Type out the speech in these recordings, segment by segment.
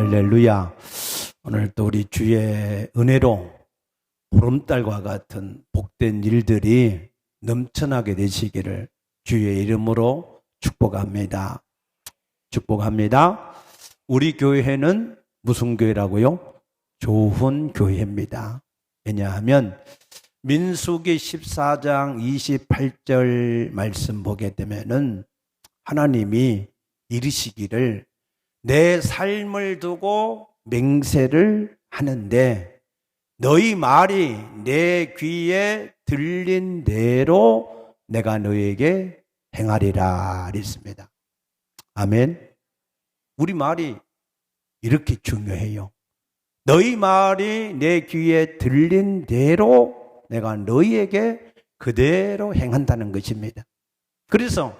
할렐루야. 오늘 또 우리 주의 은혜로 보름달과 같은 복된 일들이 넘쳐나게 되시기를 주의 이름으로 축복합니다. 축복합니다. 우리 교회는 무슨 교회라고요? 좋은 교회입니다. 왜냐하면 민수기 14장 28절 말씀 보게 되면은 하나님이 이르시기를 내 삶을 두고 맹세를 하는데 너희 말이 내 귀에 들린 대로 내가 너에게 행하리라 그랬습니다. 아멘. 우리 말이 이렇게 중요해요. 너희 말이 내 귀에 들린 대로 내가 너희에게 그대로 행한다는 것입니다. 그래서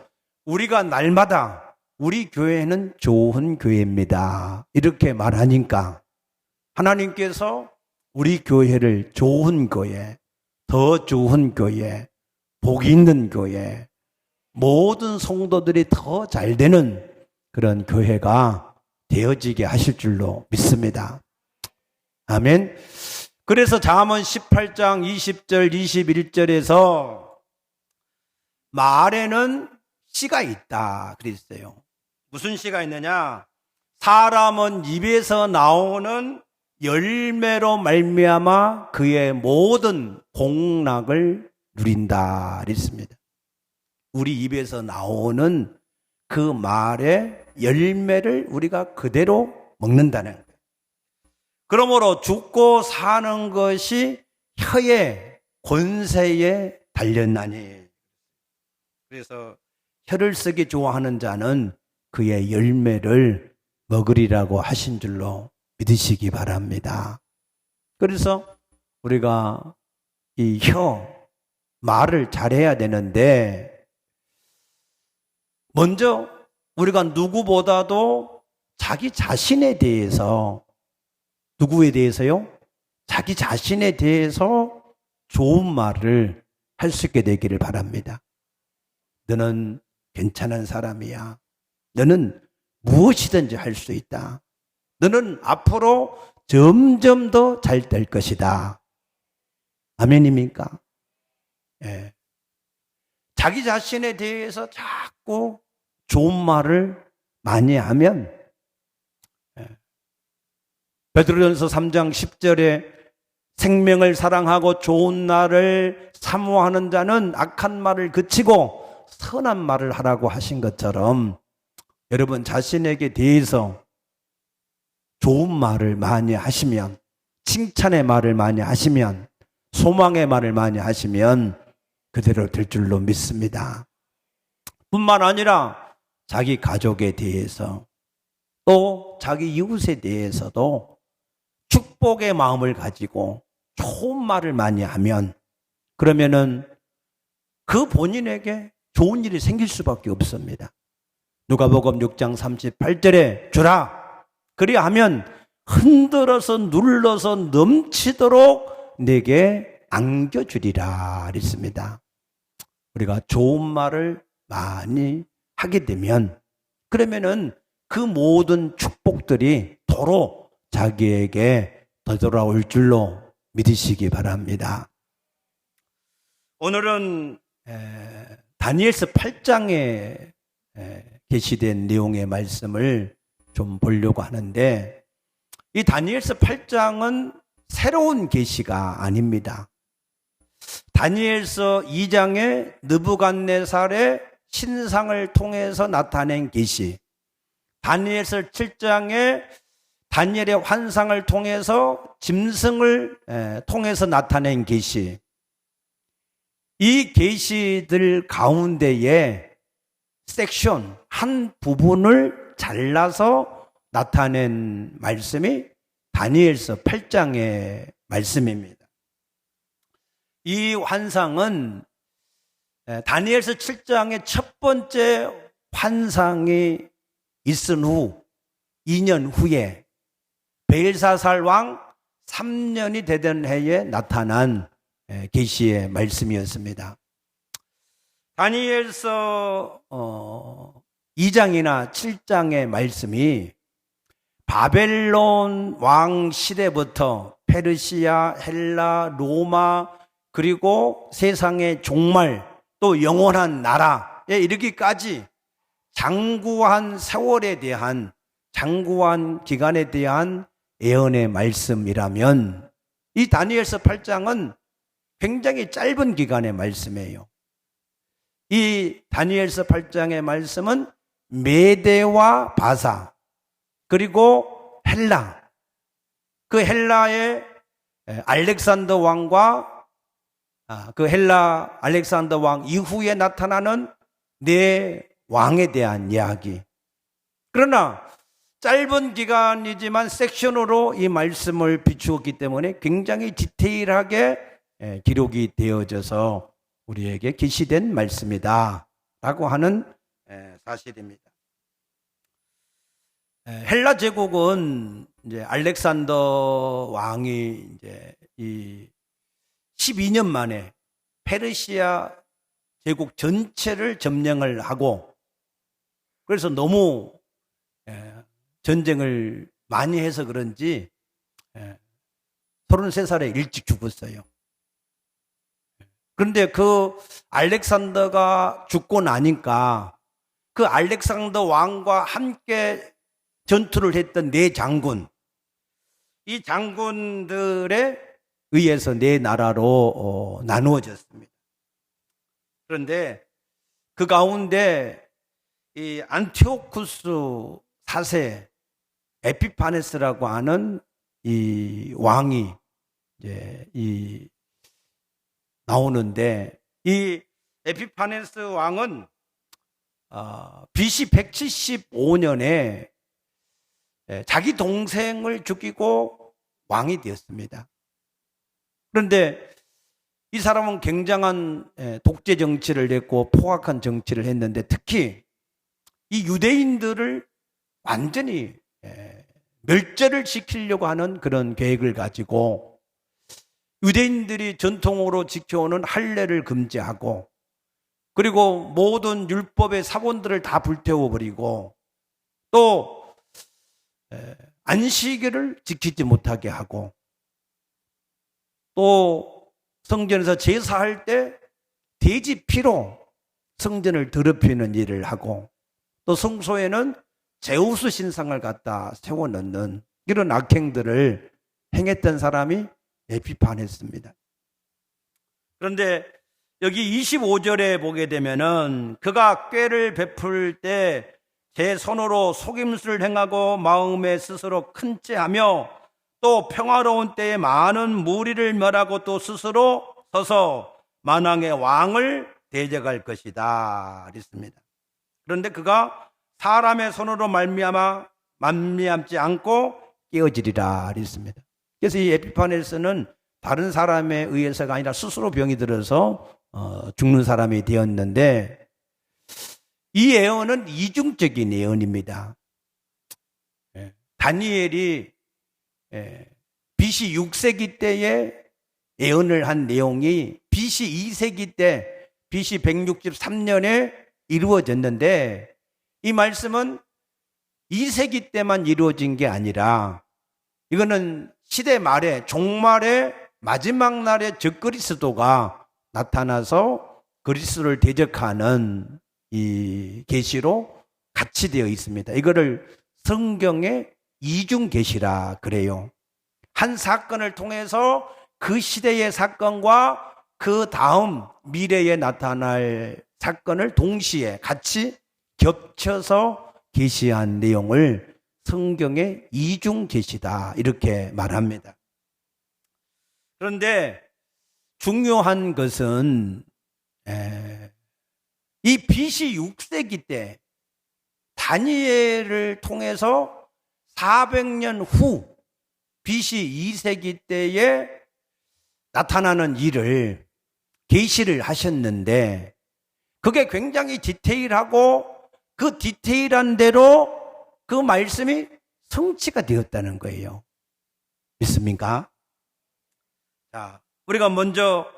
우리가 날마다 우리 교회는 좋은 교회입니다. 이렇게 말하니까 하나님께서 우리 교회를 좋은 교회, 더 좋은 교회, 복 있는 교회, 모든 성도들이 더 잘 되는 그런 교회가 되어지게 하실 줄로 믿습니다. 아멘. 그래서 잠언 18장 20절 21절에서 말에는 씨가 있다 그랬어요. 무슨 씨가 있느냐? 사람은 입에서 나오는 열매로 말미암아 그의 모든 공락을 누린다 그랬습니다. 우리 입에서 나오는 그 말의 열매를 우리가 그대로 먹는다는 거예요. 그러므로 죽고 사는 것이 혀의 권세에 달렸나니. 그래서 혀를 쓰기 좋아하는 자는 그의 열매를 먹으리라고 하신 줄로 믿으시기 바랍니다. 그래서 우리가 이 말을 잘해야 되는데 먼저 우리가 누구보다도 자기 자신에 대해서 누구에 대해서요? 자기 자신에 대해서 좋은 말을 할 수 있게 되기를 바랍니다. 너는 괜찮은 사람이야. 너는 무엇이든지 할 수 있다. 너는 앞으로 점점 더 잘 될 것이다. 아멘입니까? 예. 자기 자신에 대해서 자꾸 좋은 말을 많이 하면 베드로전서 3장 10절에 생명을 사랑하고 좋은 날을 사모하는 자는 악한 말을 그치고 선한 말을 하라고 하신 것처럼 여러분 자신에게 대해서 좋은 말을 많이 하시면, 칭찬의 말을 많이 하시면, 소망의 말을 많이 하시면 그대로 될 줄로 믿습니다. 뿐만 아니라 자기 가족에 대해서 또 자기 이웃에 대해서도 축복의 마음을 가지고 좋은 말을 많이 하면 그러면은 그 본인에게 좋은 일이 생길 수밖에 없습니다. 누가복음 6장 38절에 주라 그리하면 흔들어서 눌러서 넘치도록 내게 안겨주리라 그랬습니다. 우리가 좋은 말을 많이 하게 되면 그러면은 그 모든 축복들이 도로 자기에게 되돌아올 줄로 믿으시기 바랍니다. 오늘은 다니엘서 8장에 게시된 내용의 말씀을 좀 보려고 하는데 이 다니엘서 8장은 새로운 계시가 아닙니다. 다니엘서 2장에 느부갓네살의 신상을 통해서 나타낸 계시, 다니엘서 7장에 다니엘의 환상을 통해서 짐승을 통해서 나타낸 계시, 이 계시들 가운데에 섹션, 한 부분을 잘라서 나타낸 말씀이 다니엘서 8장의 말씀입니다. 이 환상은 다니엘서 7장의 첫 번째 환상이 있은 후 2년 후에 벨사살 왕 3년이 되던 해에 나타난 계시의 말씀이었습니다. 다니엘서 2장이나 7장의 말씀이 바벨론 왕 시대부터 페르시아, 헬라, 로마, 그리고 세상의 종말, 또 영원한 나라에 이르기까지 장구한 세월에 대한, 장구한 기간에 대한 예언의 말씀이라면, 이 다니엘서 8장은 굉장히 짧은 기간의 말씀이에요. 이 다니엘서 8장의 말씀은 메대와 바사, 그리고 헬라, 그 헬라의 알렉산더 왕과 그 헬라 알렉산더 왕 이후에 나타나는 네 왕에 대한 이야기. 그러나 짧은 기간이지만 섹션으로 이 말씀을 비추었기 때문에 굉장히 디테일하게 기록이 되어져서 우리에게 계시된 말씀이다 라고 하는 사실입니다. 헬라 제국은 이제 알렉산더 왕이 이제 이 12년 만에 페르시아 제국 전체를 점령을 하고, 그래서 너무 전쟁을 많이 해서 그런지 33살에 일찍 죽었어요. 그런데 그 알렉산더가 죽고 나니까 그 알렉산더 왕과 함께 전투를 했던 네 장군, 이 장군들에 의해서 네 나라로 나누어졌습니다. 그런데 그 가운데 이 안티오쿠스 4세 에피파네스라고 하는 이 왕이 이제 나오는데, 이 에피파네스 왕은 BC 175년에 자기 동생을 죽이고 왕이 되었습니다. 그런데 이 사람은 굉장한 독재 정치를 했고 포악한 정치를 했는데, 특히 이 유대인들을 완전히 멸절을 시키려고 하는 그런 계획을 가지고 유대인들이 전통으로 지켜오는 할례를 금지하고, 그리고 모든 율법의 사본들을 다 불태워버리고, 또 안식일을 지키지 못하게 하고, 또 성전에서 제사할 때 돼지 피로 성전을 더럽히는 일을 하고, 또 성소에는 제우스 신상을 갖다 세워넣는 이런 악행들을 행했던 사람이 에피파네스입니다. 그런데 여기 25절에 보게 되면은, 그가 꾀를 베풀 때 제 손으로 속임수를 행하고 마음에 스스로 큰 채하며 또 평화로운 때에 많은 무리를 멸하고 또 스스로 서서 만왕의 왕을 대적할 것이다 그랬습니다. 그런데 그가 사람의 손으로 말미암지 않고 깨어지리라 그랬습니다. 그래서 이 에피파네스는 다른 사람에 의해서가 아니라 스스로 병이 들어서 죽는 사람이 되었는데, 이 예언은 이중적인 예언입니다. 다니엘이 BC 6세기 때에 예언을 한 내용이 BC 2세기 때 BC 163년에 이루어졌는데, 이 말씀은 2세기 때만 이루어진 게 아니라 이거는 시대 말에, 종말의 마지막 날에 적그리스도가 나타나서 그리스도를 대적하는 이 계시로 같이 되어 있습니다. 이거를 성경의 이중 계시라 그래요. 한 사건을 통해서 그 시대의 사건과 그 다음 미래에 나타날 사건을 동시에 같이 겹쳐서 계시한 내용을 성경의 이중 계시다 이렇게 말합니다. 그런데 중요한 것은 이 BC 6세기 때 다니엘을 통해서 400년 후 BC 2세기 때에 나타나는 일을 계시를 하셨는데, 그게 굉장히 디테일하고 그 디테일한 대로 그 말씀이 성취가 되었다는 거예요. 믿습니까? 자, 우리가 먼저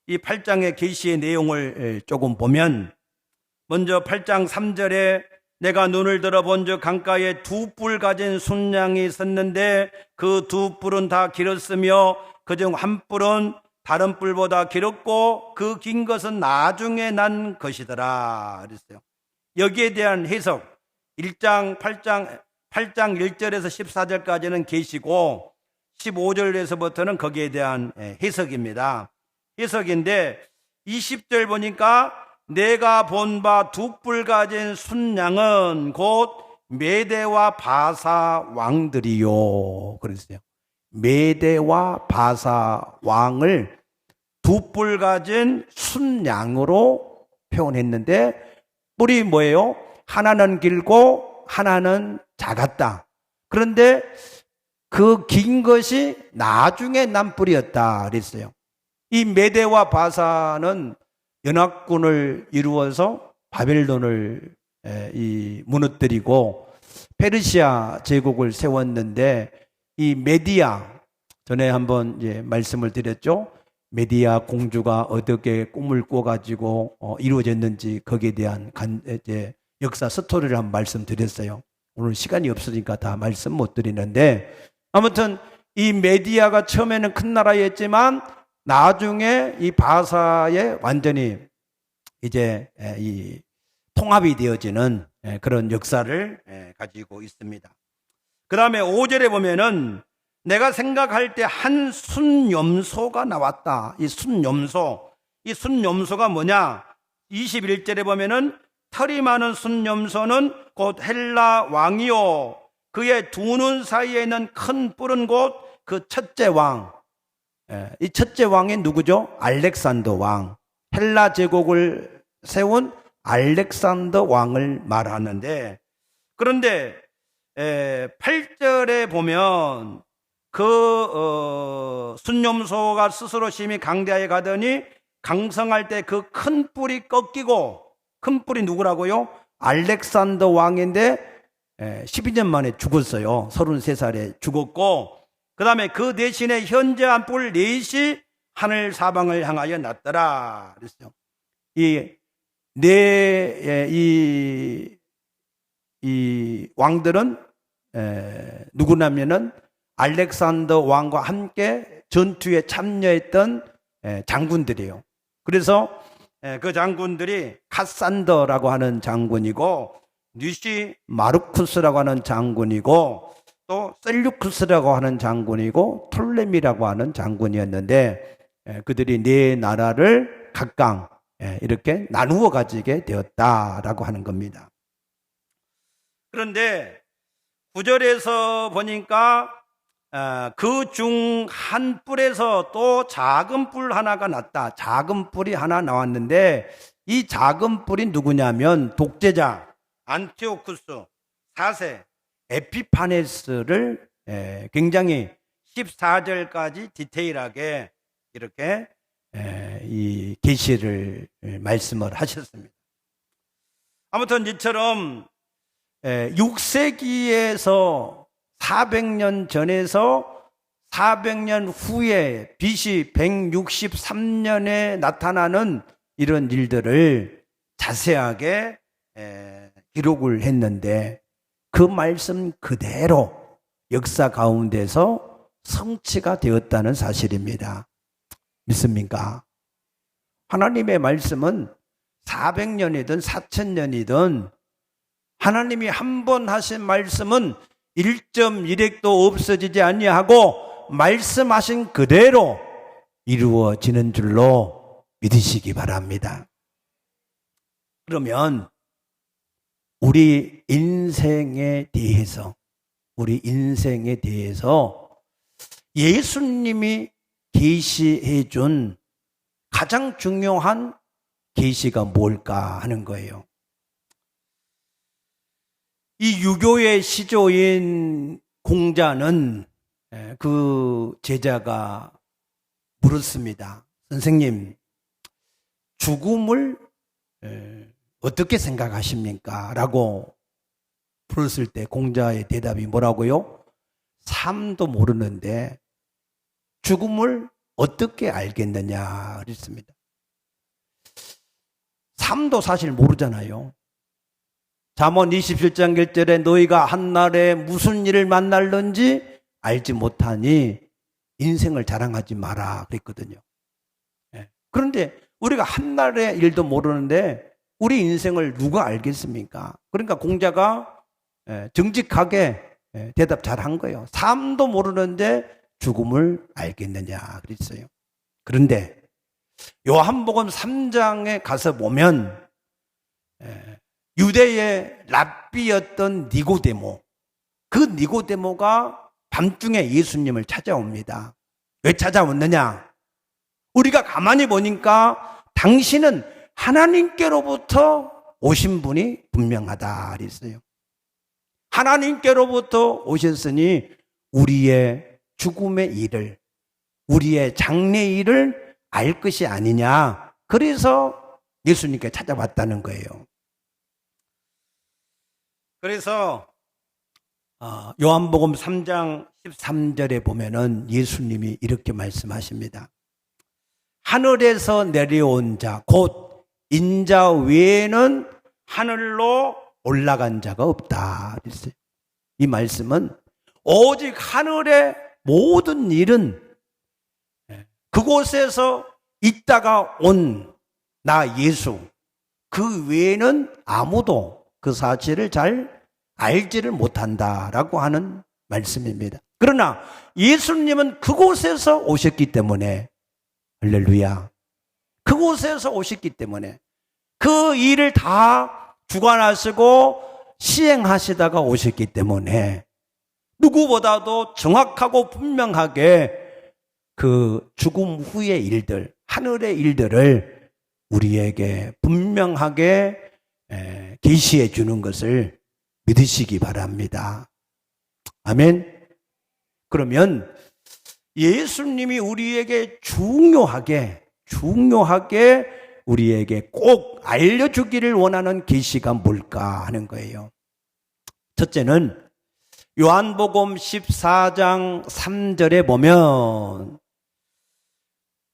이 8장의 계시의 내용을 조금 보면, 먼저 8장 3절에 내가 눈을 들어 본즉 강가에 두 뿔 가진 순양이 있었는데 그 두 뿔은 다 길었으며 그중 한 뿔은 다른 뿔보다 길었고 그 긴 것은 나중에 난 것이더라 그랬어요. 여기에 대한 해석 8장 1절에서 14절까지는 계시고 15절에서부터는 거기에 대한 해석입니다. 해석인데 20절 보니까 내가 본 바 두 뿔 가진 순양은 곧 메대와 바사 왕들이요 그랬어요. 메대와 바사 왕을 두 뿔 가진 순양으로 표현했는데 뿔이 뭐예요? 하나는 길고 하나는 작았다. 그런데 그 긴 것이 나중에 난 뿔이었다 그랬어요. 이 메대와 바사는 연합군을 이루어서 바벨론을 무너뜨리고 페르시아 제국을 세웠는데 이 메디아 전에 한번 이제 말씀을 드렸죠. 메디아 공주가 어떻게 꿈을 꿔가지고 이루어졌는지 거기에 대한 이제 역사 스토리를 한번 말씀드렸어요. 오늘 시간이 없으니까 다 말씀 못 드리는데 아무튼 이 메디아가 처음에는 큰 나라였지만 나중에 이 바사에 완전히 이제 이 통합이 되어지는 그런 역사를 가지고 있습니다. 그 다음에 5절에 보면은 내가 생각할 때 한 순염소가 나왔다. 이 순염소가 뭐냐? 21절에 보면은 털이 많은 순염소는 곧 헬라 왕이요 그의 두 눈 사이에 있는 큰 뿔은 곧 그 첫째 왕. 이 첫째 왕이 누구죠? 알렉산더 왕. 헬라 제국을 세운 알렉산더 왕을 말하는데 그런데 8절에 보면 그 순염소가 스스로 심히 강대하에 가더니 강성할 때 그 큰 뿔이 꺾이고 큰 뿔이 누구라고요? 알렉산더 왕인데 12년 만에 죽었어요. 33살에 죽었고 그 다음에 그 대신에 현저한 뿔 넷이 하늘 사방을 향하여 났더라 그랬어요. 이 왕들은 누구냐면은 알렉산더 왕과 함께 전투에 참여했던 장군들이에요. 그래서 그 장군들이 카산더라고 하는 장군이고 뉴시 마르쿠스라고 하는 장군이고 또 셀류쿠스라고 하는 장군이고 톨레미라고 하는 장군이었는데 그들이 네 나라를 각각 이렇게 나누어 가지게 되었다라고 하는 겁니다. 그런데 9절에서 보니까 그 중 한 뿔에서 또 작은 뿔 하나가 났다. 작은 뿔이 하나 나왔는데 이 작은 뿔이 누구냐면 독재자 안티오쿠스 4세 에피파네스를 굉장히 14절까지 디테일하게 이렇게 이 계시를 말씀을 하셨습니다. 아무튼 이처럼 6세기에서 400년 전에서 400년 후에 BC 163년에 나타나는 이런 일들을 자세하게 기록을 했는데 그 말씀 그대로 역사 가운데서 성취가 되었다는 사실입니다. 믿습니까? 하나님의 말씀은 400년이든 4000년이든 하나님이 한 번 하신 말씀은 1.1핵도 없어지지 아니하고 말씀하신 그대로 이루어지는 줄로 믿으시기 바랍니다. 그러면 우리 인생에 대해서 예수님이 계시해 준 가장 중요한 계시가 뭘까 하는 거예요. 이 유교의 시조인 공자는 그 제자가 물었습니다. 선생님, 죽음을 어떻게 생각하십니까? 라고 물었을 때 공자의 대답이 뭐라고요? 삶도 모르는데 죽음을 어떻게 알겠느냐 그랬습니다. 삶도 사실 모르잖아요. 잠언 27장 1절에 너희가 한날에 무슨 일을 만날는지 알지 못하니 인생을 자랑하지 마라 그랬거든요. 그런데 우리가 한날의 일도 모르는데 우리 인생을 누가 알겠습니까? 그러니까 공자가 정직하게 대답 잘한 거예요. 삶도 모르는데 죽음을 알겠느냐 그랬어요. 그런데 요한복음 3장에 가서 보면 유대의 랍비였던 니고데모, 그 니고데모가 밤중에 예수님을 찾아옵니다. 왜 찾아왔느냐? 우리가 가만히 보니까 당신은 하나님께로부터 오신 분이 분명하다 그랬어요. 하나님께로부터 오셨으니 우리의 죽음의 일을, 우리의 장래의 일을 알 것이 아니냐. 그래서 예수님께 찾아왔다는 거예요. 그래서 요한복음 3장 13절에 보면은 예수님이 이렇게 말씀하십니다. 하늘에서 내려온 자, 곧 인자 외에는 하늘로 올라간 자가 없다. 그랬어요. 이 말씀은 오직 하늘의 모든 일은 그곳에서 있다가 온 나 예수, 그 외에는 아무도 그 사실을 잘 알지를 못한다라고 하는 말씀입니다. 그러나 예수님은 그곳에서 오셨기 때문에, 할렐루야, 그곳에서 오셨기 때문에 그 일을 다 주관하시고 시행하시다가 오셨기 때문에 누구보다도 정확하고 분명하게 그 죽음 후의 일들, 하늘의 일들을 우리에게 분명하게 계시해 주는 것을 믿으시기 바랍니다. 아멘. 그러면 예수님이 우리에게 중요하게 우리에게 꼭 알려주기를 원하는 계시가 뭘까 하는 거예요. 첫째는 요한복음 14장 3절에 보면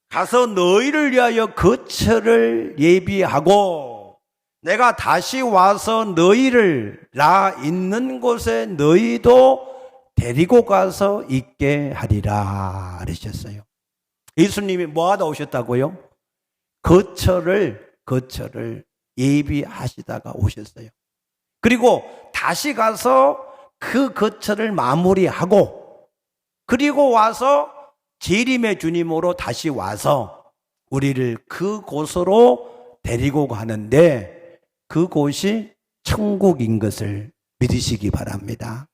가서 너희를 위하여 거처를 예비하고 내가 다시 와서 너희를 나 있는 곳에 너희도 데리고 가서 있게 하리라 그러셨어요. 예수님이 뭐하다 오셨다고요? 거처를 예비하시다가 오셨어요. 그리고 다시 가서 그 거처를 마무리하고 그리고 와서 재림의 주님으로 다시 와서 우리를 그곳으로 데리고 가는데 그곳이 천국인 것을 믿으시기 바랍니다.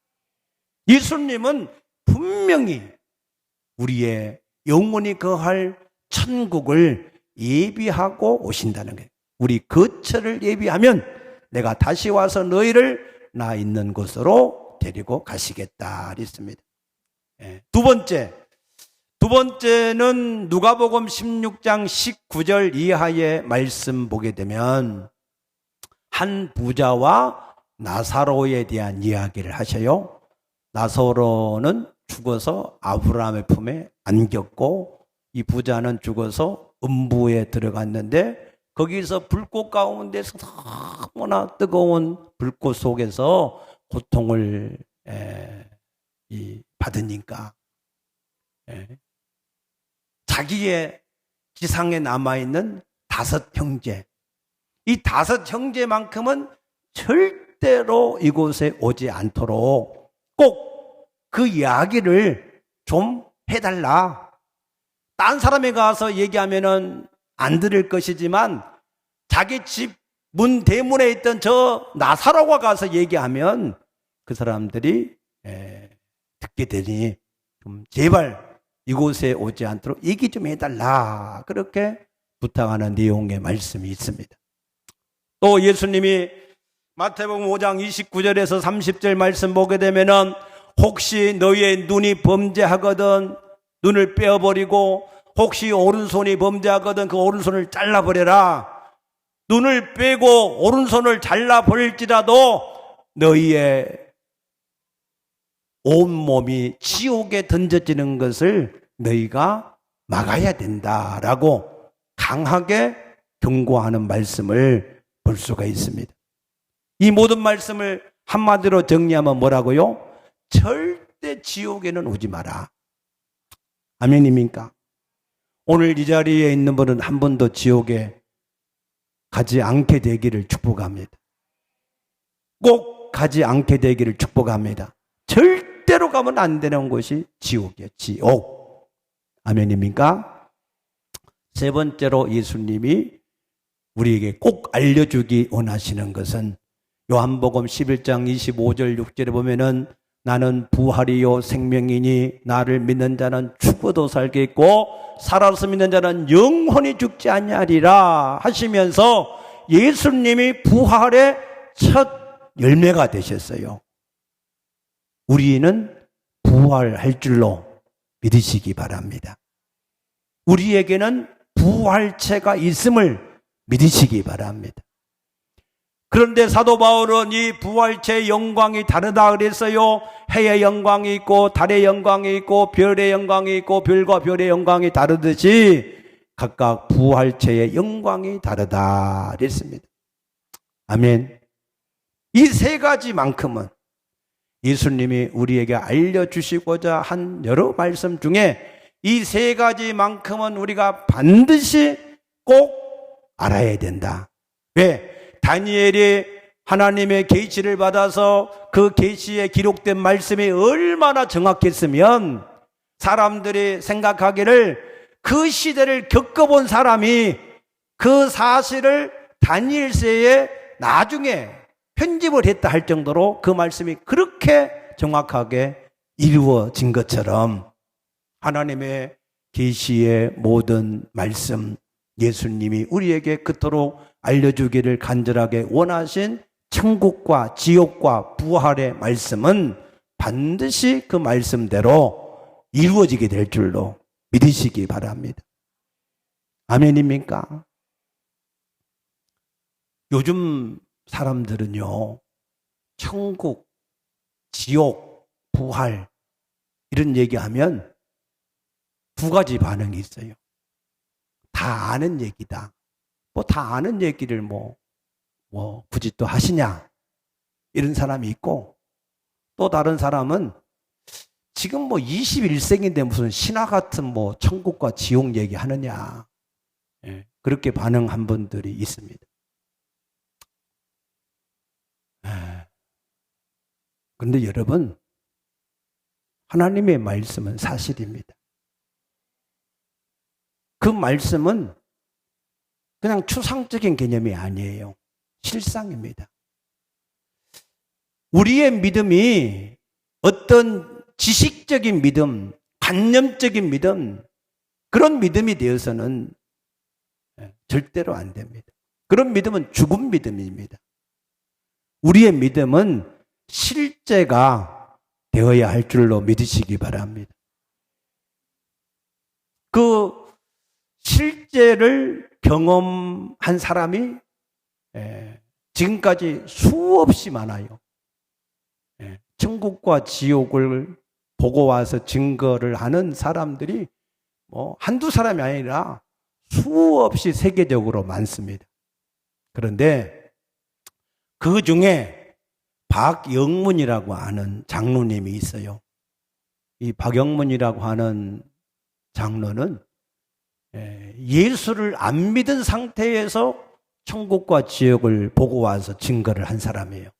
예수님은 분명히 우리의 영원히 거할 천국을 예비하고 오신다는 거예요. 우리 거처를 예비하면 내가 다시 와서 너희를 나 있는 곳으로 데리고 가시겠다 그랬습니다. 두 번째는 누가복음 16장 19절 이하의 말씀 보게 되면 한 부자와 나사로에 대한 이야기를 하셔요. 나사로는 죽어서 아브라함의 품에 안겼고 이 부자는 죽어서 음부에 들어갔는데 거기서 불꽃 가운데서 너무나 뜨거운 불꽃 속에서 고통을 받으니까 자기의 지상에 남아있는 5 형제, 이 5 형제만큼은 절대로 이곳에 오지 않도록 꼭 그 이야기를 좀 해달라. 딴 사람에 가서 얘기하면은 안 들을 것이지만 자기 집 문 대문에 있던 저 나사로가 가서 얘기하면 그 사람들이 듣게 되니 좀 제발 이곳에 오지 않도록 얘기 좀 해달라. 그렇게 부탁하는 내용의 말씀이 있습니다. 또 예수님이 마태복음 5장 29절에서 30절 말씀 보게 되면은 혹시 너희의 눈이 범죄하거든 눈을 빼어버리고 혹시 오른손이 범죄하거든 그 오른손을 잘라버려라. 눈을 빼고 오른손을 잘라버릴지라도 너희의 온몸이 지옥에 던져지는 것을 너희가 막아야 된다라고 강하게 경고하는 말씀을 볼 수가 있습니다. 이 모든 말씀을 한마디로 정리하면 뭐라고요? 절대 지옥에는 오지 마라. 아멘입니까? 오늘 이 자리에 있는 분은 한 번도 지옥에 가지 않게 되기를 축복합니다. 꼭 가지 않게 되기를 축복합니다. 절대로 가면 안 되는 곳이 지옥이에요. 지옥. 아멘입니까? 세 번째로 예수님이 우리에게 꼭 알려주기 원하시는 것은 요한복음 11장 25절 6절에 보면은 나는 부활이요 생명이니 나를 믿는 자는 죽어도 살겠고 살아서 믿는 자는 영원히 죽지 아니하리라 하시면서 예수님이 부활의 첫 열매가 되셨어요. 우리는 부활할 줄로 믿으시기 바랍니다. 우리에게는 부활체가 있음을 믿으시기 바랍니다. 그런데 사도 바울은 이 부활체의 영광이 다르다 그랬어요. 해의 영광이 있고 달의 영광이 있고 별의 영광이 있고 별과 별의 영광이 다르듯이 각각 부활체의 영광이 다르다 그랬습니다. 아멘. 이 세 가지만큼은 예수님이 우리에게 알려주시고자 한 여러 말씀 중에 이 세 가지만큼은 우리가 반드시 꼭 알아야 된다. 왜? 다니엘이 하나님의 계시를 받아서 그 계시에 기록된 말씀이 얼마나 정확했으면 사람들이 생각하기를 그 시대를 겪어본 사람이 그 사실을 다니엘서에 나중에 편집을 했다 할 정도로 그 말씀이 그렇게 정확하게 이루어진 것처럼 하나님의 계시의 모든 말씀, 예수님이 우리에게 그토록 알려주기를 간절하게 원하신 천국과 지옥과 부활의 말씀은 반드시 그 말씀대로 이루어지게 될 줄로 믿으시기 바랍니다. 아멘입니까? 요즘 사람들은요, 천국, 지옥, 부활 이런 얘기하면 두 가지 반응이 있어요. 다 아는 얘기다. 뭐 다 아는 얘기를 뭐 굳이 또 하시냐 이런 사람이 있고, 또 다른 사람은 지금 뭐 21세기인데 무슨 신화 같은 뭐 천국과 지옥 얘기 하느냐, 그렇게 반응한 분들이 있습니다. 그런데 여러분, 하나님의 말씀은 사실입니다. 그 말씀은 그냥 추상적인 개념이 아니에요. 실상입니다. 우리의 믿음이 어떤 지식적인 믿음, 관념적인 믿음, 그런 믿음이 되어서는 절대로 안 됩니다. 그런 믿음은 죽은 믿음입니다. 우리의 믿음은 실제가 되어야 할 줄로 믿으시기 바랍니다. 그 실제를 경험한 사람이 지금까지 수없이 많아요. 천국과 지옥을 보고 와서 증거를 하는 사람들이 뭐 한두 사람이 아니라 수없이 세계적으로 많습니다. 그런데 그 중에 박영문이라고 하는 장로님이 있어요. 이 박영문이라고 하는 장로는 예수를 안 믿은 상태에서 천국과 지옥을 보고 와서 증거를 한 사람이에요.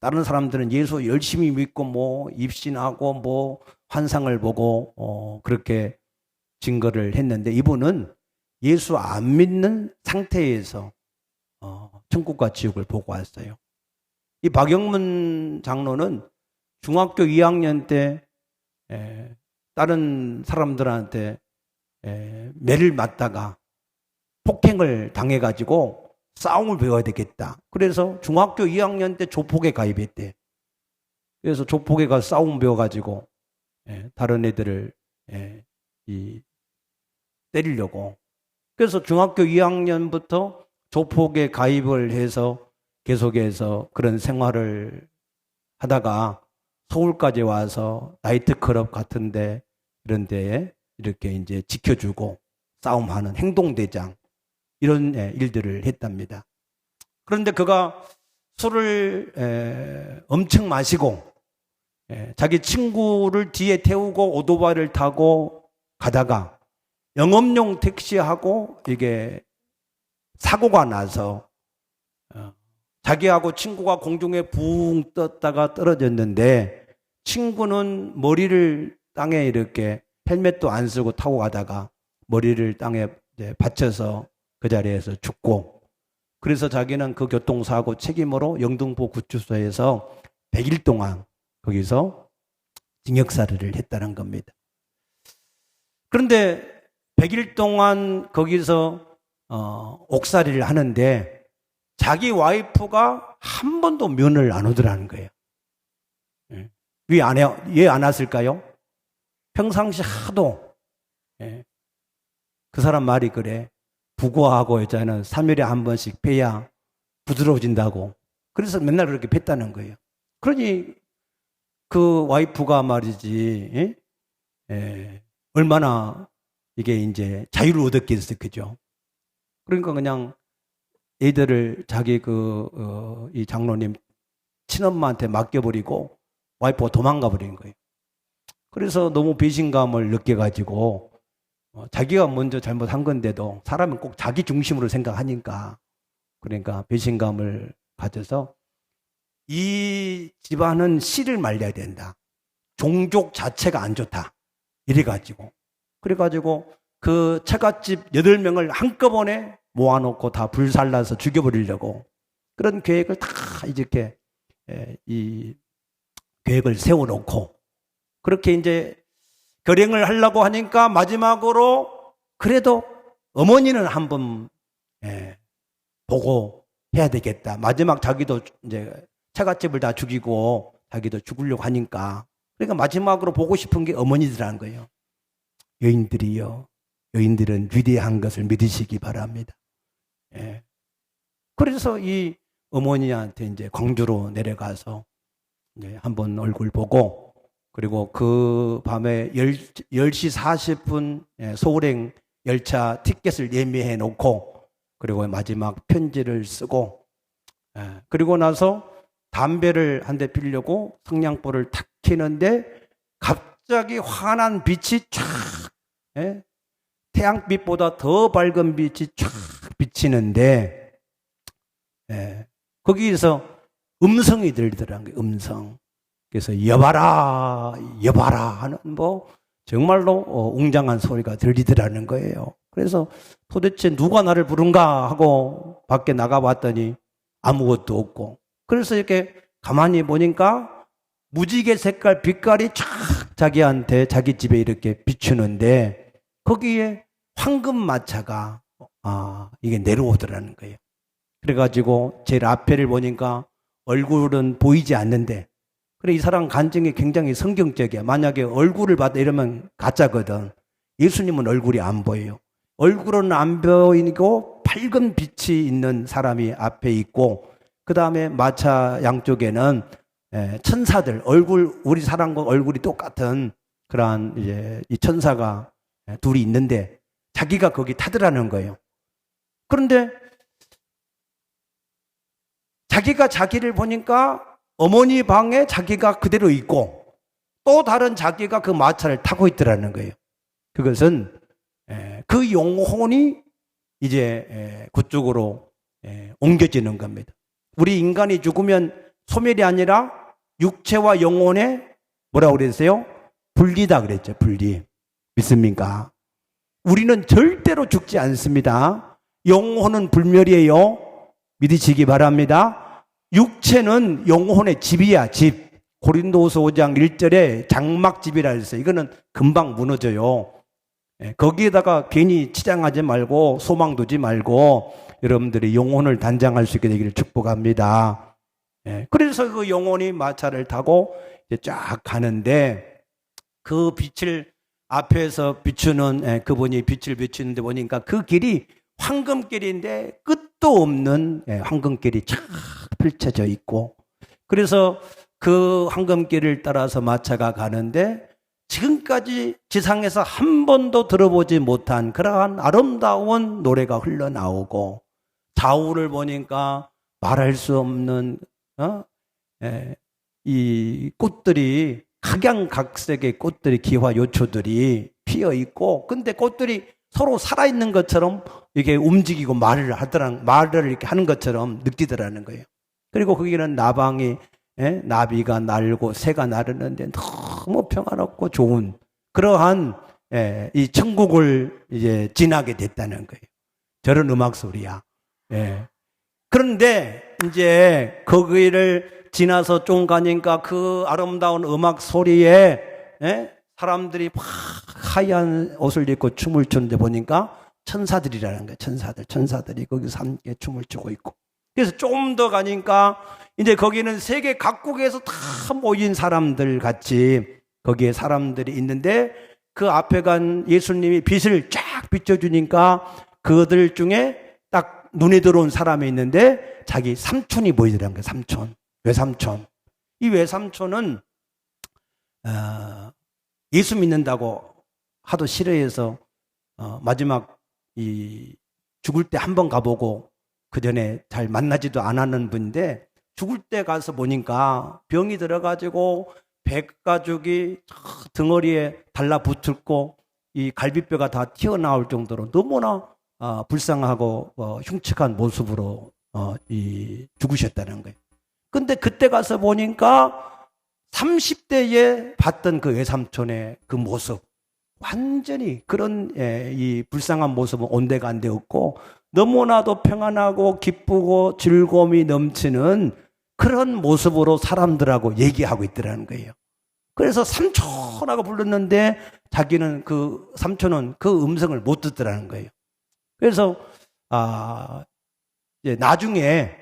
다른 사람들은 예수 열심히 믿고 뭐 입신하고 뭐 환상을 보고 그렇게 증거를 했는데, 이분은 예수 안 믿는 상태에서 천국과 지옥을 보고 왔어요. 이 박영문 장로는 중학교 2학년 때 다른 사람들한테 매를 맞다가 폭행을 당해가지고 싸움을 배워야 되겠다. 그래서 중학교 2학년 때 조폭에 가입했대. 그래서 조폭에 가서 싸움 배워가지고 다른 애들을 때리려고. 그래서 중학교 2학년부터 조폭에 가입을 해서 계속해서 그런 생활을 하다가 서울까지 와서 나이트클럽 같은데 이런 데에 이렇게 이제 지켜주고 싸움하는 행동대장, 이런 일들을 했답니다. 그런데 그가 술을 엄청 마시고 자기 친구를 뒤에 태우고 오토바이를 타고 가다가 영업용 택시하고 이게 사고가 나서 자기하고 친구가 공중에 붕 떴다가 떨어졌는데 친구는 머리를 땅에 이렇게 헬멧도 안 쓰고 타고 가다가 머리를 땅에 받쳐서 그 자리에서 죽고, 그래서 자기는 그 교통사고 책임으로 영등포 구치소에서 100일 동안 거기서 징역살이를 했다는 겁니다. 그런데 100일 동안 거기서 옥살이를 하는데 자기 와이프가 한 번도 면을 안 오더라는 거예요. 왜 안 왔을까요? 평상시 하도 그 사람 말이 그래. 부고하고 여자는 3일에 한 번씩 패야 부드러워진다고. 그래서 맨날 그렇게 팼다는 거예요. 그러니 그 와이프가 말이지, 얼마나 이게 이제 자유를 얻었겠어요, 그죠? 그러니까 그냥 애들을 자기 이 장로님 친엄마한테 맡겨버리고 와이프가 도망가 버린 거예요. 그래서 너무 배신감을 느껴가지고 자기가 먼저 잘못한 건데도 사람은 꼭 자기 중심으로 생각하니까, 그러니까 배신감을 가져서 이 집안은 씨를 말려야 된다. 종족 자체가 안 좋다. 이래가지고. 그래가지고 그 처갓집 8명을 한꺼번에 모아놓고 다 불살라서 죽여버리려고 그런 계획을 다 이렇게 이 계획을 세워놓고 그렇게 이제 결행을 하려고 하니까 마지막으로 그래도 어머니는 한번 보고 해야 되겠다. 마지막 자기도 이제 처갓집을 다 죽이고 자기도 죽으려고 하니까, 그러니까 마지막으로 보고 싶은 게 어머니들이라는 거예요. 여인들이요, 여인들은 위대한 것을 믿으시기 바랍니다. 그래서 이 어머니한테 이제 광주로 내려가서 이제 한번 얼굴 보고, 그리고 그 밤에 10시 40분 소울행 열차 티켓을 예매해 놓고, 그리고 마지막 편지를 쓰고, 그리고 나서 담배를 한 대 피려고 성냥불을 탁 켜는데 갑자기 환한 빛이 쫙, 태양빛보다 더 밝은 빛이 쫙 비치는데, 거기에서 음성이 들리더라는 거예요. 음성. 그래서 여봐라, 여봐라 하는 정말로 웅장한 소리가 들리더라는 거예요. 그래서 도대체 누가 나를 부른가 하고 밖에 나가봤더니 아무것도 없고, 그래서 이렇게 가만히 보니까 무지개 색깔 빛깔이 쫙 자기한테 자기 집에 이렇게 비추는데 거기에 황금 마차가 이게 내려오더라는 거예요. 그래가지고 제일 앞에를 보니까 얼굴은 보이지 않는데, 그래 이 사람 간증이 굉장히 성경적이야. 만약에 얼굴을 봤다 이러면 가짜거든. 예수님은 얼굴이 안 보여요. 얼굴은 안 보이고 밝은 빛이 있는 사람이 앞에 있고, 그 다음에 마차 양쪽에는 천사들, 우리 사람과 얼굴이 똑같은 그러한 이제 이 천사가 둘이 있는데 자기가 거기 타더라는 거예요. 그런데 자기가 자기를 보니까 어머니 방에 자기가 그대로 있고 또 다른 자기가 그 마차를 타고 있더라는 거예요. 그것은 그 영혼이 이제 그쪽으로 옮겨지는 겁니다. 우리 인간이 죽으면 소멸이 아니라 육체와 영혼의 뭐라고 그랬어요? 분리다 그랬죠. 분리. 믿습니까? 우리는 절대로 죽지 않습니다. 영혼은 불멸이에요. 믿으시기 바랍니다. 육체는 영혼의 집이야, 집. 고린도후서 5장 1절에 장막집이라 했어요. 이거는 금방 무너져요. 거기에다가 괜히 치장하지 말고 소망 두지 말고 여러분들이 영혼을 단장할 수 있게 되기를 축복합니다. 그래서 그 영혼이 마차를 타고 이제 쫙 가는데 그 빛을 앞에서 비추는 그분이 빛을 비추는데 보니까 그 길이 황금길인데 끝도 없는 황금길이 쫙 펼쳐져 있고, 그래서 그 황금길을 따라서 마차가 가는데 지금까지 지상에서 한 번도 들어보지 못한 그러한 아름다운 노래가 흘러나오고, 좌우를 보니까 말할 수 없는 이 꽃들이 각양각색의 꽃들이 기와 요초들이 피어 있고, 근데 꽃들이 서로 살아있는 것처럼 이게 움직이고 말을 이렇게 하는 것처럼 느끼더라는 거예요. 그리고 거기는 나비가 날고 새가 나르는데 너무 평화롭고 좋은 그러한 이 천국을 이제 지나게 됐다는 거예요. 저런 음악 소리야. 그런데 이제 거기를 지나서 좀 가니까 그 아름다운 음악 소리에 사람들이 막 하얀 옷을 입고 춤을 추는데 보니까 천사들이라는 거예요. 천사들이 거기서 함께 춤을 추고 있고. 그래서 좀 더 가니까 이제 거기는 세계 각국에서 다 모인 사람들 같이 거기에 사람들이 있는데, 그 앞에 간 예수님이 빛을 쫙 비춰주니까 그들 중에 딱 눈에 들어온 사람이 있는데 자기 삼촌이 보이더라는 거예요. 삼촌. 외삼촌. 이 외삼촌은 예수 믿는다고 하도 싫어해서 마지막 죽을 때 한 번 가보고 그 전에 잘 만나지도 않았는 분인데, 죽을 때 가서 보니까 병이 들어가지고 백가죽이 등허리에 달라붙었고 이 갈비뼈가 다 튀어나올 정도로 너무나 불쌍하고 흉측한 모습으로 죽으셨다는 거예요. 근데 그때 가서 보니까 30대에 봤던 그 외삼촌의 그 모습, 완전히 그런 이 불쌍한 모습은 온데간데 없고 너무나도 평안하고 기쁘고 즐거움이 넘치는 그런 모습으로 사람들하고 얘기하고 있더라는 거예요. 그래서 삼촌하고 불렀는데 자기는 그 삼촌은 그 음성을 못 듣더라는 거예요. 그래서 이제 나중에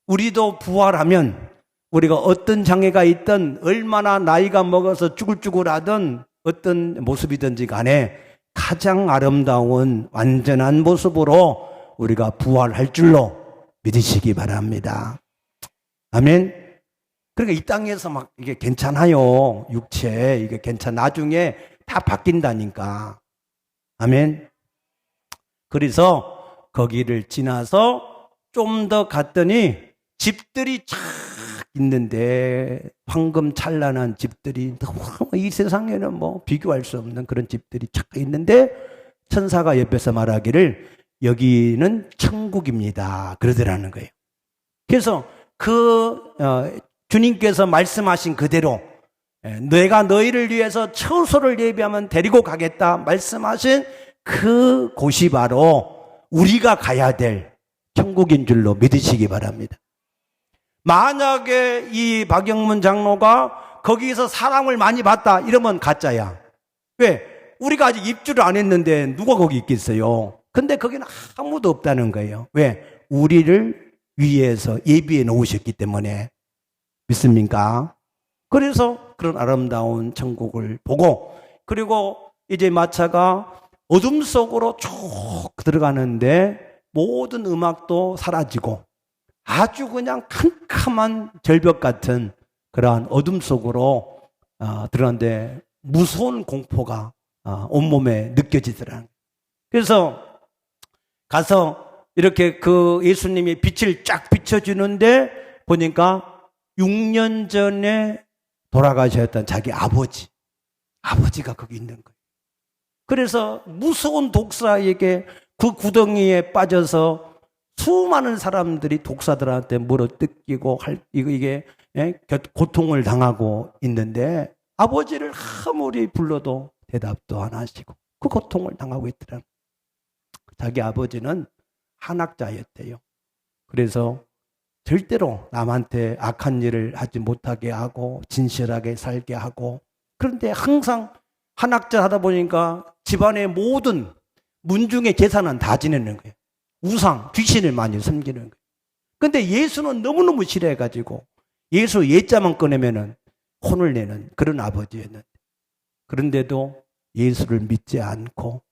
우리도 부활하면 우리가 어떤 장애가 있든 얼마나 나이가 먹어서 쭈글쭈글하든 어떤 모습이든지 간에 가장 아름다운 완전한 모습으로 우리가 부활할 줄로 믿으시기 바랍니다. 아멘. 그러니까 이 땅에서 막 이게 괜찮아요. 육체 이게 나중에 다 바뀐다니까. 아멘. 그래서 거기를 지나서 좀 더 갔더니 집들이 쫙 있는데, 황금 찬란한 집들이 너무 이 세상에는 뭐 비교할 수 없는 그런 집들이 쫙 있는데, 천사가 옆에서 말하기를 여기는 천국입니다 그러더라는 거예요. 그래서 주님께서 말씀하신 그대로 내가 너희를 위해서 처소를 예비하면 데리고 가겠다 말씀하신 그 곳이 바로 우리가 가야 될 천국인 줄로 믿으시기 바랍니다. 만약에 이 박영문 장로가 거기서 사랑을 많이 받다 이러면 가짜야. 왜? 우리가 아직 입주를 안 했는데 누가 거기 있겠어요? 근데 거기는 아무도 없다는 거예요. 왜? 우리를 위해서 예비해 놓으셨기 때문에. 믿습니까? 그래서 그런 아름다운 천국을 보고, 그리고 이제 마차가 어둠 속으로 쭉 들어가는데 모든 음악도 사라지고 아주 그냥 캄캄한 절벽 같은 그러한 어둠 속으로 들어가는데 무서운 공포가 온몸에 느껴지더라. 그래서 가서 이렇게 그 예수님이 빛을 쫙 비춰주는데 보니까 6년 전에 돌아가셨던 자기 아버지가 거기 있는 거예요. 그래서 무서운 독사에게 그 구덩이에 빠져서 수많은 사람들이 독사들한테 물어뜯기고 이게 고통을 당하고 있는데, 아버지를 아무리 불러도 대답도 안 하시고 그 고통을 당하고 있더라. 자기 아버지는 한학자였대요. 그래서 절대로 남한테 악한 일을 하지 못하게 하고 진실하게 살게 하고, 그런데 항상 한학자 하다 보니까 집안의 모든 문중의 재산은 다 지내는 거예요. 우상, 귀신을 많이 섬기는 거예요. 근데 예수는 너무너무 싫어해가지고 예수 예자만 꺼내면은 혼을 내는 그런 아버지였는데, 그런데도 예수를 믿지 않고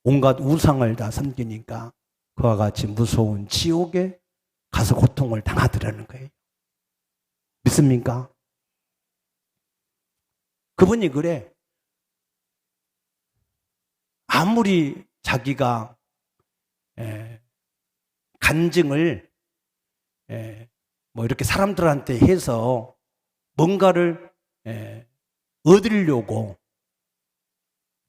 온갖 우상을 다 섬기니까 그와 같이 무서운 지옥에 가서 고통을 당하더라는 거예요. 믿습니까? 그분이 그래. 아무리 자기가 간증을 뭐 이렇게 사람들한테 해서 뭔가를 얻으려고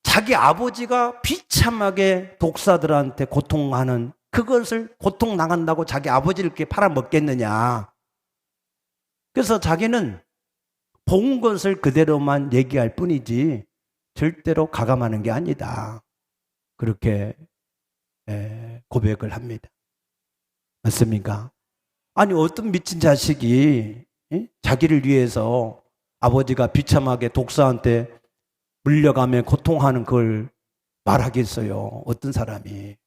자기 아버지가 비참하게 독사들한테 고통하는 그것을 고통 나간다고 자기 아버지를 이렇게 팔아먹겠느냐. 그래서 자기는 본 것을 그대로만 얘기할 뿐이지 절대로 가감하는 게 아니다. 그렇게 고백을 합니다. 맞습니까? 아니 어떤 미친 자식이 자기를 위해서 아버지가 비참하게 독사한테 물려가며 고통하는 걸 말하겠어요. 어떤 사람이.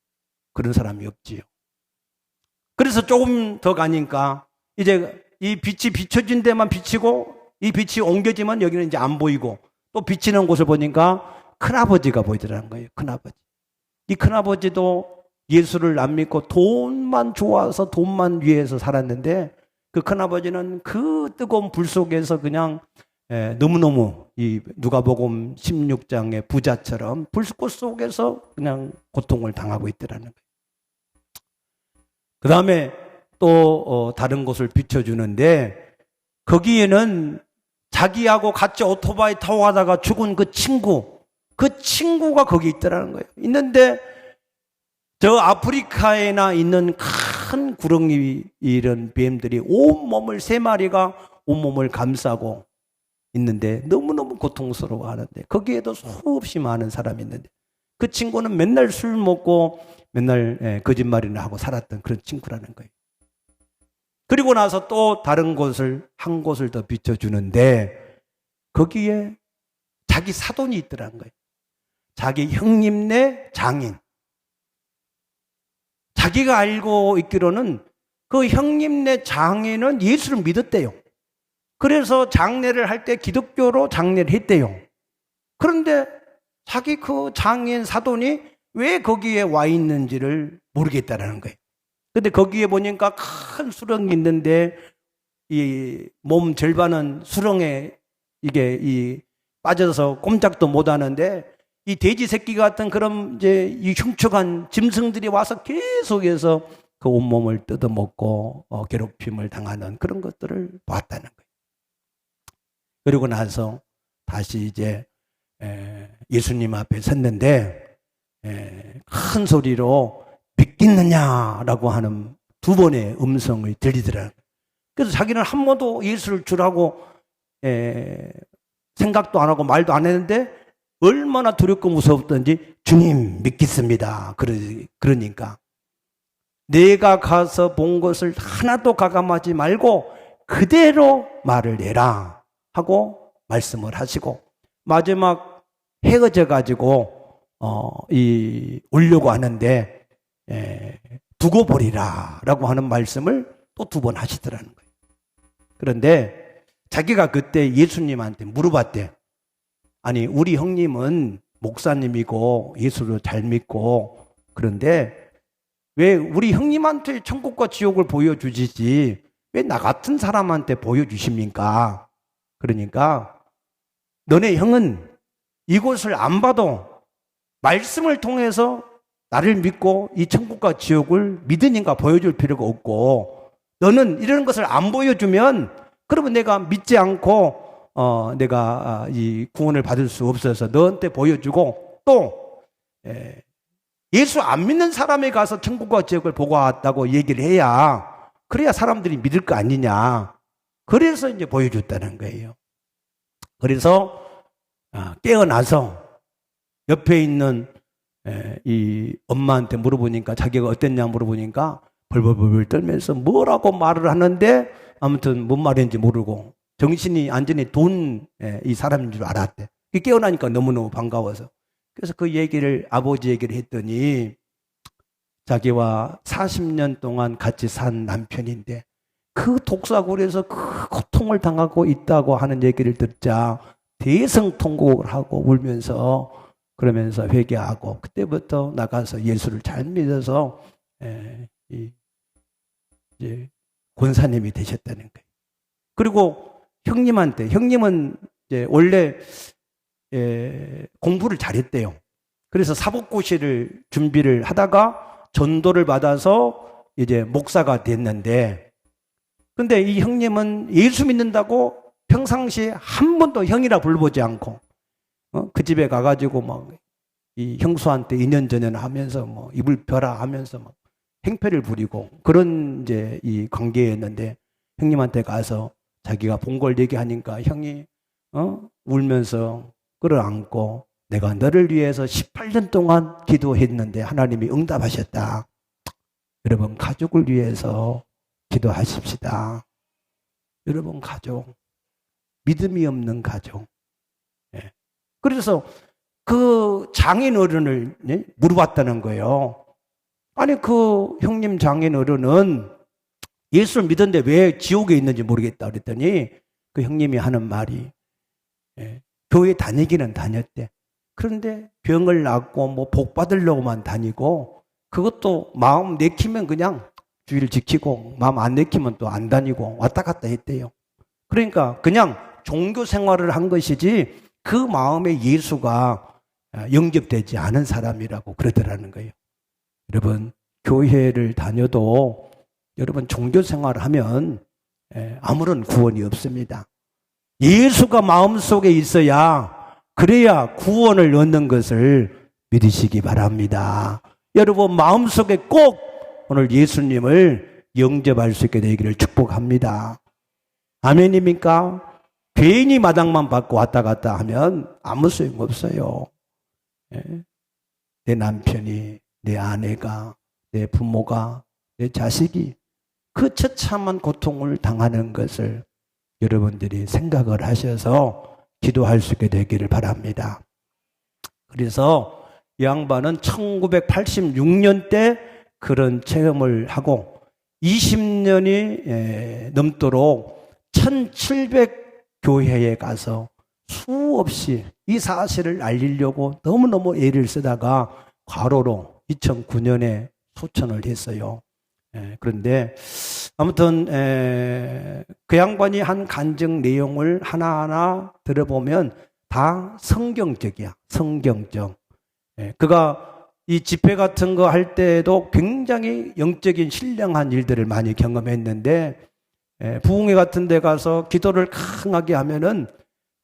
그런 사람이 없지요. 그래서 조금 더 가니까 이제 이 빛이 비춰진 데만 비치고 이 빛이 옮겨지면 여기는 이제 안 보이고 또 비치는 곳을 보니까 큰아버지가 보이더라는 거예요. 큰아버지. 이 큰아버지도 예수를 안 믿고 돈만 좋아서 돈만 위해서 살았는데 그 큰아버지는 그 뜨거운 불 속에서 그냥 너무너무 이 누가복음 16장의 부자처럼 불꽃 속에서 그냥 고통을 당하고 있더라는 거예요. 그 다음에 또 다른 곳을 비춰주는데 거기에는 자기하고 같이 오토바이 타고 가다가 죽은 그 친구가 거기 있더라는 거예요. 있는데 저 아프리카에나 있는 큰 구렁이 이런 뱀들이 온몸을 3마리가 온몸을 감싸고 있는데 너무너무 고통스러워하는데 거기에도 수없이 많은 사람이 있는데 그 친구는 맨날 술 먹고 맨날 거짓말이나 하고 살았던 그런 친구라는 거예요. 그리고 나서 또 다른 곳을 한 곳을 더 비춰주는데 거기에 자기 사돈이 있더라는 거예요. 자기 형님네 장인. 자기가 알고 있기로는 그 형님네 장인은 예수를 믿었대요. 그래서 장례를 할 때 기독교로 장례를 했대요. 그런데 자기 그 장인 사돈이 왜 거기에 와 있는지를 모르겠다라는 거예요. 근데 거기에 보니까 큰 수렁이 있는데 이 몸 절반은 수렁에 이게 빠져서 꼼짝도 못 하는데 이 돼지 새끼 같은 그런 이제 이 흉측한 짐승들이 와서 계속해서 그 온몸을 뜯어먹고 괴롭힘을 당하는 그런 것들을 봤다는 거예요. 그리고 나서 다시 이제 예수님 앞에 섰는데 큰 소리로 믿겠느냐라고 하는 2번의 음성을 들리더라고요. 그래서 자기는 한 번도 예수를 주라고 생각도 안 하고 말도 안 했는데 얼마나 두렵고 무섭던지 주님 믿겠습니다. 그러니까 내가 가서 본 것을 하나도 가감하지 말고 그대로 말을 해라 하고 말씀을 하시고 마지막 해가 져가지고 오려고 하는데 두고 보리라 라고 하는 말씀을 또 2번 하시더라는 거예요. 그런데 자기가 그때 예수님한테 물어봤대. 아니 우리 형님은 목사님이고 예수를 잘 믿고 그런데 왜 우리 형님한테 천국과 지옥을 보여주시지 왜 나 같은 사람한테 보여주십니까? 그러니까 너네 형은 이곳을 안 봐도 말씀을 통해서 나를 믿고 이 천국과 지옥을 믿으니까 보여줄 필요가 없고 너는 이런 것을 안 보여주면 그러면 내가 믿지 않고 내가 이 구원을 받을 수 없어서 너한테 보여주고 또 예수 안 믿는 사람에 가서 천국과 지옥을 보고 왔다고 얘기를 해야 그래야 사람들이 믿을 거 아니냐. 그래서 이제 보여줬다는 거예요. 그래서 깨어나서 옆에 있는 이 엄마한테 물어보니까 자기가 어땠냐 물어보니까 벌벌벌 떨면서 뭐라고 말을 하는데 아무튼 뭔 말인지 모르고 정신이 완전히 이 사람인 줄 알았대. 깨어나니까 너무너무 반가워서. 그래서 그 얘기를 아버지 얘기를 했더니 자기와 40년 동안 같이 산 남편인데 그 독사굴에서 그 고통을 당하고 있다고 하는 얘기를 듣자 대성통곡을 하고 울면서 그러면서 회개하고 그때부터 나가서 예수를 잘 믿어서 이제 권사님이 되셨다는 거예요. 그리고 형님은 이제 원래 공부를 잘했대요. 그래서 사법고시를 준비를 하다가 전도를 받아서 이제 목사가 됐는데, 근데 이 형님은 예수 믿는다고 평상시에 한 번도 형이라 불러보지 않고, 그 집에 가가지고 막 이 형수한테 2년 전에 하면서 뭐 이불 펴라 하면서 막 행패를 부리고 그런 이제 이 관계였는데, 형님한테 가서 자기가 본 걸 얘기하니까 형이 울면서 끌어안고 내가 너를 위해서 18년 동안 기도했는데 하나님이 응답하셨다. 여러분, 가족을 위해서 기도하십시다. 여러분, 가족, 믿음이 없는 가족. 예. 그래서 그 장인 어른을 물어봤다는 거예요. 아니, 그 형님 장인 어른은 예수를 믿었는데 왜 지옥에 있는지 모르겠다 그랬더니, 그 형님이 하는 말이, 교회 다니기는 다녔대. 그런데 병을 낫고 뭐 복 받으려고만 다니고, 그것도 마음 내키면 그냥 주의를 지키고 마음 안 내키면 또 안 다니고 왔다 갔다 했대요. 그러니까 그냥 종교 생활을 한 것이지 그 마음에 예수가 영접되지 않은 사람이라고 그러더라는 거예요. 여러분, 교회를 다녀도 여러분 종교 생활을 하면 아무런 구원이 없습니다. 예수가 마음속에 있어야, 그래야 구원을 얻는 것을 믿으시기 바랍니다. 여러분, 마음속에 꼭 오늘 예수님을 영접할 수 있게 되기를 축복합니다. 아멘입니까? 괜히 마당만 받고 왔다 갔다 하면 아무 소용 없어요. 내 남편이, 내 아내가, 내 부모가, 내 자식이 그 처참한 고통을 당하는 것을 여러분들이 생각을 하셔서 기도할 수 있게 되기를 바랍니다. 그래서 이 양반은 1986년 때 그런 체험을 하고 20년이 넘도록 1700교회에 가서 수없이 이 사실을 알리려고 너무너무 애를 쓰다가 과로로 2009년에 소천을 했어요. 그런데 아무튼 그 양반이 한 간증 내용을 하나하나 들어보면 다 성경적이야. 성경적. 그가 이 집회 같은 거 할 때에도 굉장히 영적인 신령한 일들을 많이 경험했는데, 부흥회 같은 데 가서 기도를 강하게 하면은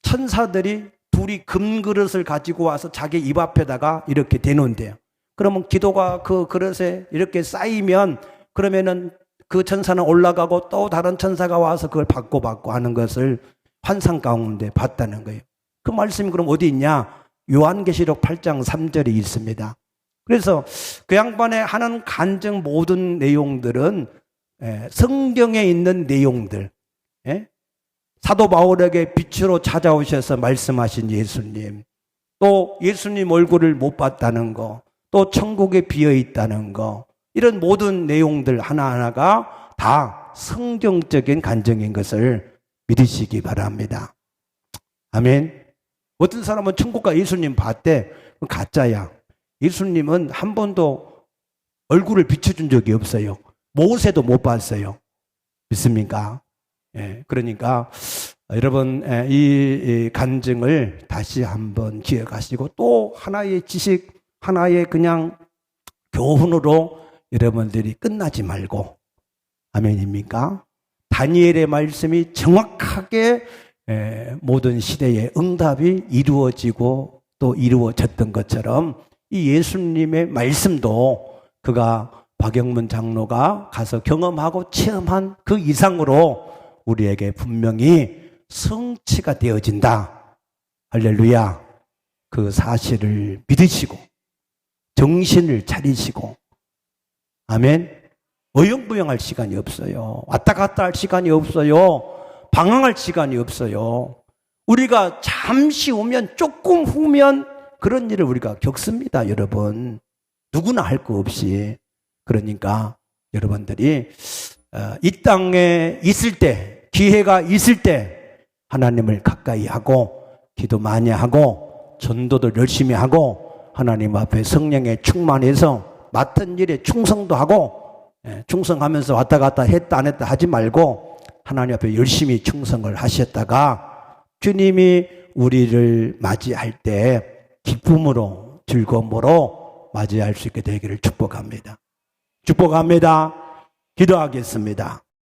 천사들이 둘이 금그릇을 가지고 와서 자기 입 앞에다가 이렇게 대놓은대요. 그러면 기도가 그 그릇에 이렇게 쌓이면, 그러면은 그 천사는 올라가고 또 다른 천사가 와서 그걸 받고 하는 것을 환상 가운데 봤다는 거예요. 그 말씀이 그럼 어디 있냐? 요한계시록 8장 3절에 있습니다. 그래서 그 양반의 하는 간증 모든 내용들은 성경에 있는 내용들, 사도 바울에게 빛으로 찾아오셔서 말씀하신 예수님, 또 예수님 얼굴을 못 봤다는 거, 또 천국에 비어 있다는 거, 이런 모든 내용들 하나하나가 다 성경적인 간증인 것을 믿으시기 바랍니다. 아멘. 어떤 사람은 천국과 예수님 봤대. 그건 가짜야. 예수님은 한 번도 얼굴을 비춰준 적이 없어요. 모세도 못 봤어요. 믿습니까? 그러니까 여러분, 이 간증을 다시 한번 기억하시고, 또 하나의 지식, 하나의 그냥 교훈으로 여러분들이 끝나지 말고, 아멘입니까? 다니엘의 말씀이 정확하게 모든 시대의 응답이 이루어지고 또 이루어졌던 것처럼, 이 예수님의 말씀도 그가 박영문 장로가 가서 경험하고 체험한 그 이상으로 우리에게 분명히 성취가 되어진다. 할렐루야. 그 사실을 믿으시고 정신을 차리시고, 아멘. 어영부영할 시간이 없어요. 왔다 갔다 할 시간이 없어요. 방황할 시간이 없어요. 우리가 잠시 오면, 조금 후면 그런 일을 우리가 겪습니다, 여러분. 누구나 할 거 없이. 그러니까 여러분들이 이 땅에 있을 때, 기회가 있을 때 하나님을 가까이 하고 기도 많이 하고 전도도 열심히 하고 하나님 앞에 성령에 충만해서 맡은 일에 충성도 하고, 충성하면서 왔다 갔다 했다 안 했다 하지 말고 하나님 앞에 열심히 충성을 하셨다가 주님이 우리를 맞이할 때 기쁨으로, 즐거움으로 맞이할 수 있게 되기를 축복합니다. 축복합니다. 기도하겠습니다.